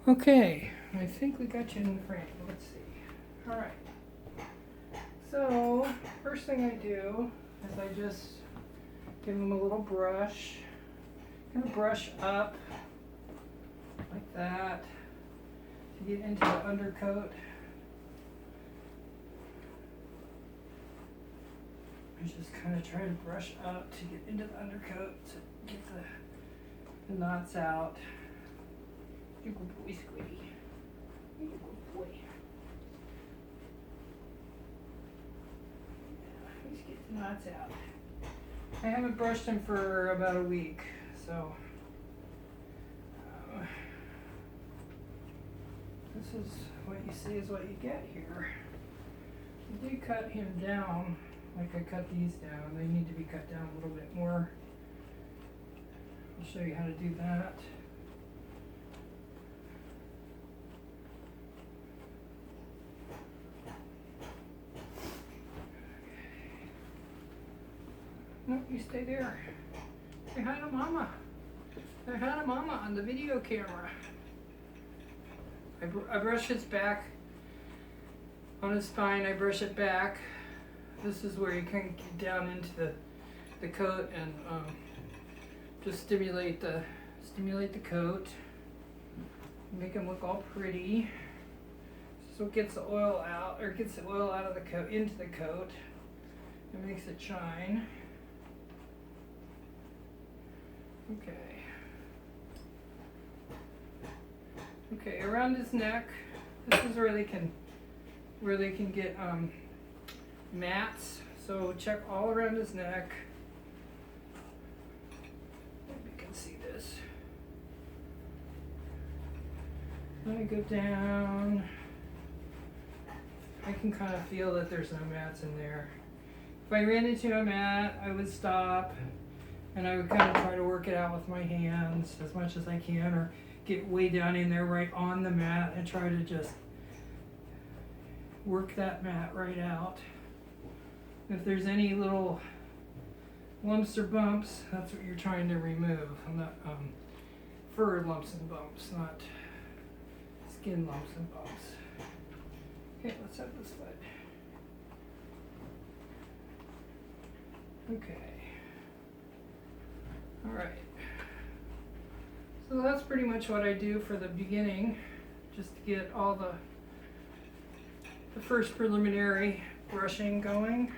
Okay, I think we got you in the frame. Let's see. All right. So, first thing I do is I just give them a little brush. I'm going to brush up like that to get into the undercoat. I just kind of try to brush up to get into the undercoat to get the knots out. You're a good boy, Squiddy. You're a good boy. Let's get the knots out. I haven't brushed him for about a week, so this is what you see is what you get here. I did cut him down, like I cut these down. They need to be cut down a little bit more. I'll show you how to do that. No, you stay there. Say hi to Mama. Say hi to Mama on the video camera. I brush his back on his spine. I brush it back. This is where you can get down into the coat and just stimulate the coat. Make him look all pretty. So it gets the oil out, or gets the oil out of the coat into the coat. It makes it shine. Okay. Okay, around his neck. This is where they can get mats. So check all around his neck. Hope you can see this. Let me go down. I can kind of feel that there's no mats in there. If I ran into a mat, I would stop. And I would kind of try to work it out with my hands as much as I can, or get way down in there right on the mat and try to just work that mat right out. If there's any little lumps or bumps, that's what you're trying to remove. Not fur lumps and bumps, not skin lumps and bumps. Okay, let's have this foot. Okay. All right, so that's pretty much what I do for the beginning, just to get all the first preliminary brushing going.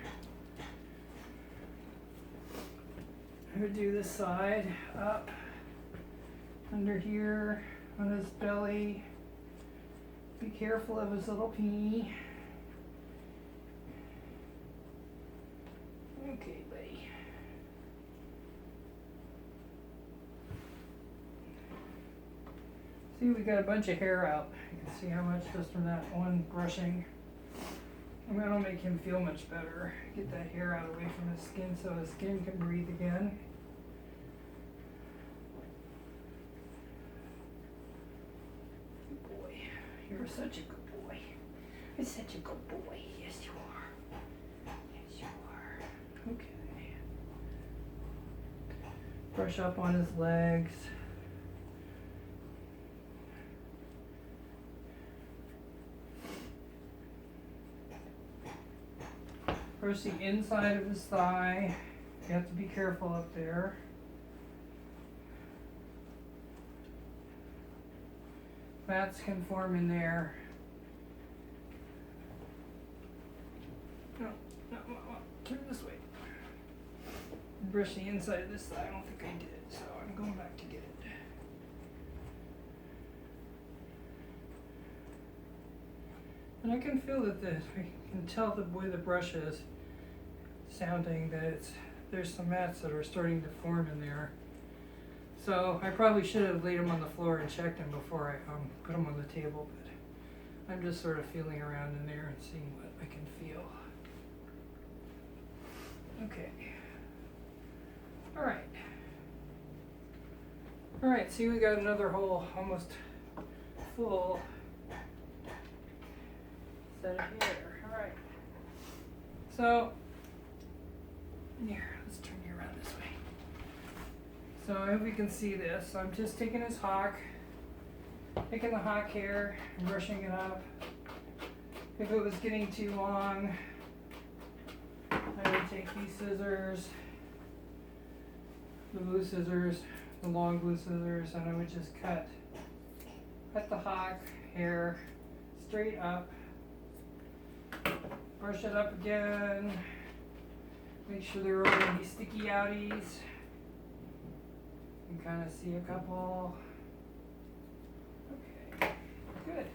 I would do this side up, under here, on his belly. Be careful of his little pee. Okay, buddy. See, we got a bunch of hair out. You can see how much just from that one brushing. I'm gonna make him feel much better. Get that hair out away from his skin so his skin can breathe again. Good boy. You're such a good boy. You're such a good boy. Yes, you are. Yes, you are. Okay. Brush up on his legs. Brush the inside of his thigh. You have to be careful up there. Mats can form in there. No, turn this way. Brush the inside of this thigh. I don't think I did, so I'm going back to get it. And I can feel that I can tell the way the brush is sounding that there's some mats that are starting to form in there. So I probably should have laid them on the floor and checked them before I put them on the table, but I'm just sort of feeling around in there and seeing what I can feel. Okay. All right, see, we got another whole almost full set of hair. All right. So, here, let's turn you around this way. So I hope you can see this. So I'm just taking his hock, taking the hawk hair and brushing it up. If it was getting too long, I would take these scissors, the blue scissors, the long blue scissors, and I would just cut the hawk hair straight up, brush it up again, make sure there aren't any sticky outies. You can kind of see a couple. Okay, good.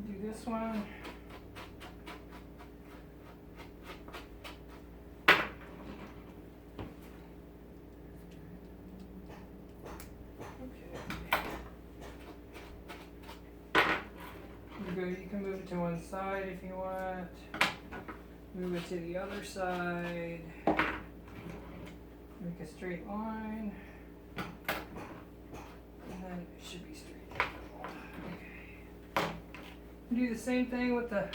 Do this one. You can move it to one side if you want. Move it to the other side. Make a straight line. And then it should be straight. Okay. Do the same thing with the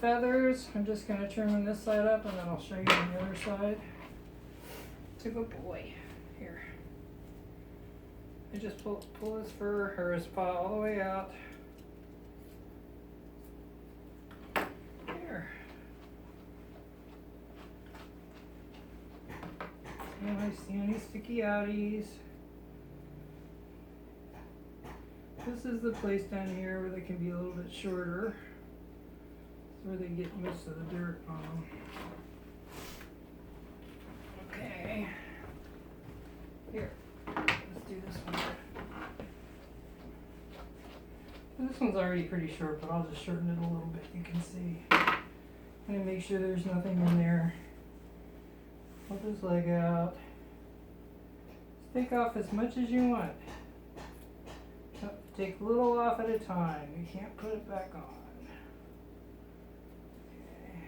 feathers. I'm just going to trim on this side up and then I'll show you on the other side. It's a good boy. Here. I just pull his fur or his paw all the way out. I see any sticky outies. This is the place down here where they can be a little bit shorter. It's where they get most of the dirt on them. Okay. Here, let's do this one. This one's already pretty short, but I'll just shorten it a little bit. You can see. I'm gonna make sure there's nothing in there. Pull his leg out. Take off as much as you want. Take a little off at a time. You can't put it back on. Okay.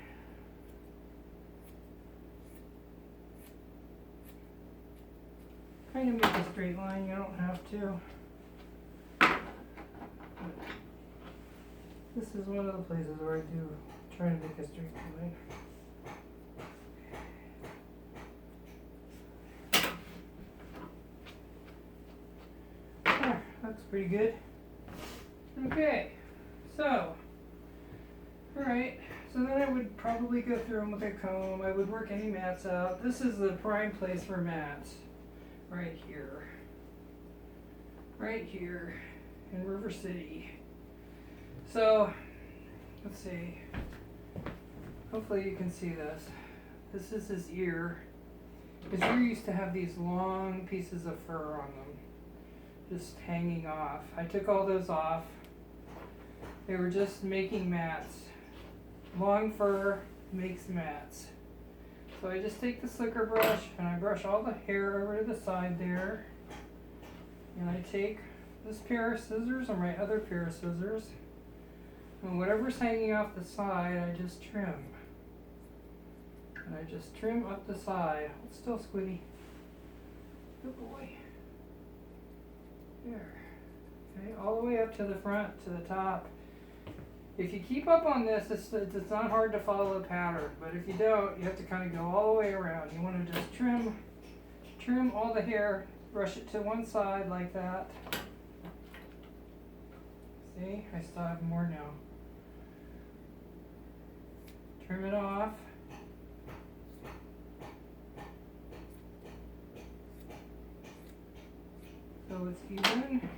Kind of make a straight line. You don't have to. This is one of the places where I do try to make a straight line. That's pretty good. Okay, so, alright, so then I would probably go through them with a comb. I would work any mats out. This is the prime place for mats, right here. Right here in River City. So, let's see. Hopefully you can see this. This is his ear. His ear used to have these long pieces of fur on them, just hanging off. I took all those off. They were just making mats. Long fur makes mats. So I just take the slicker brush and I brush all the hair over to the side there. And I take this pair of scissors or my other pair of scissors. And whatever's hanging off the side, I just trim. And I just trim up the side. Hold still, Squiddy. Good boy. There. Okay, all the way up to the front, to the top. If you keep up on this, it's not hard to follow the pattern, but if you don't, you have to kind of go all the way around. You want to just trim all the hair, brush it to one side like that. See, I still have more now. Trim it off. So it's even.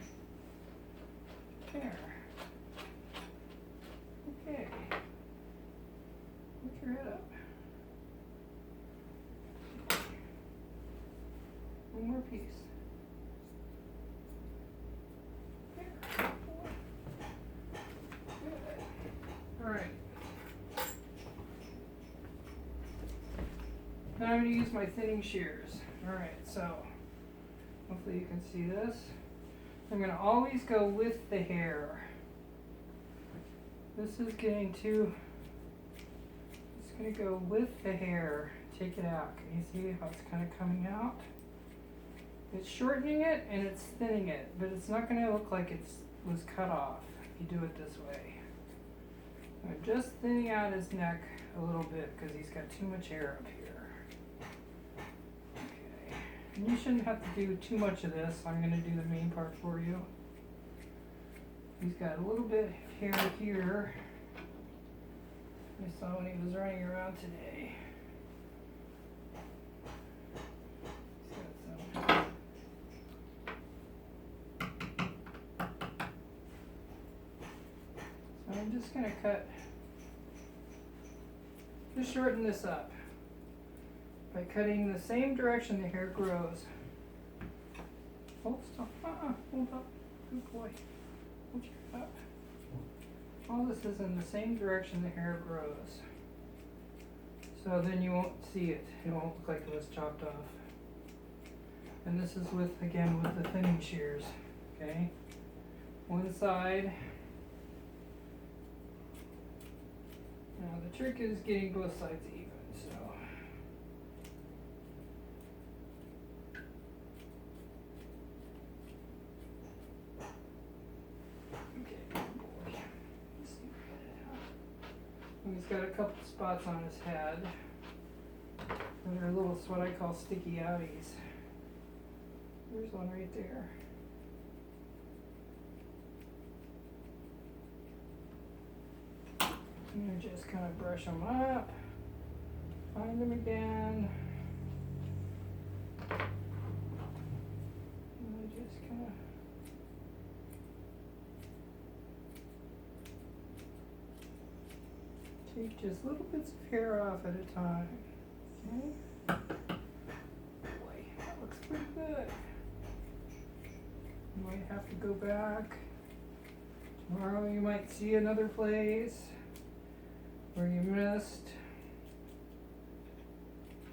There. Okay. Put your head up. One more piece. There. Good. All right. Now I'm going to use my thinning shears. All right, so hopefully you can see this. I'm going to always go with the hair. This is getting too, it's going to go with the hair. Take it out. Can you see how it's kind of coming out? It's shortening it and it's thinning it, but it's not going to look like it was cut off if you do it this way. I'm just thinning out his neck a little bit because he's got too much hair up here. And you shouldn't have to do too much of this. I'm going to do the main part for you. He's got a little bit of hair here. I saw when he was running around today. He's got some. So I'm just going to just shorten this up by cutting the same direction the hair grows. Oh, stop. Hold up. Good boy. Hold your up. All this is in the same direction the hair grows. So then you won't see it. It won't look like it was chopped off. And this is again with the thinning shears. Okay? One side. Now the trick is getting both sides even, so. Okay, good boy. Let's see what he's got a couple spots on his head. And they're little, what I call sticky outies. There's one right there. And just kind of brush them up, find them again, and I just kind of take just little bits of hair off at a time. Okay? Boy, that looks pretty good. You might have to go back. Tomorrow you might see another place where you missed.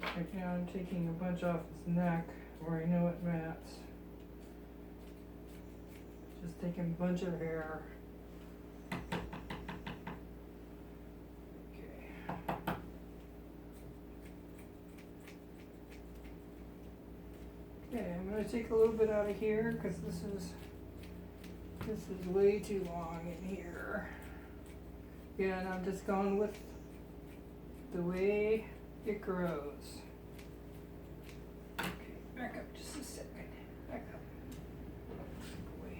Right now I'm taking a bunch off his neck where I know it mats. Just taking a bunch of hair. Okay. Okay, I'm going to take a little bit out of here because this is way too long in here. Yeah, and I'm just going with the way it grows. Okay, back up just a second. Back up. Boy.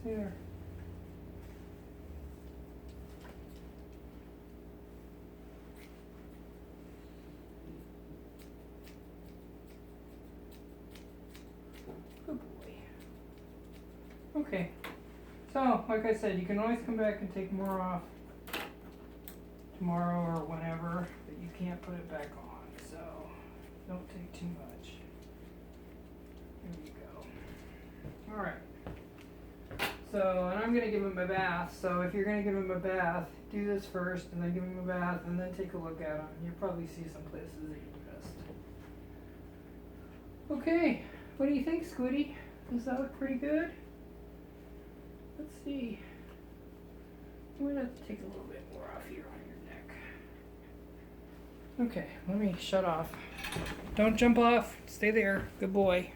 Stay there. Okay, so like I said, you can always come back and take more off tomorrow or whenever, but you can't put it back on, so don't take too much. There you go. Alright, so, and I'm going to give him a bath, so if you're going to give him a bath, do this first and then give him a bath and then take a look at him. You'll probably see some places that you missed. Okay, what do you think, Squiddy? Does that look pretty good? Let's see. I'm going to have to take a little bit more off here on your neck. Okay, let me shut off. Don't jump off. Stay there. Good boy.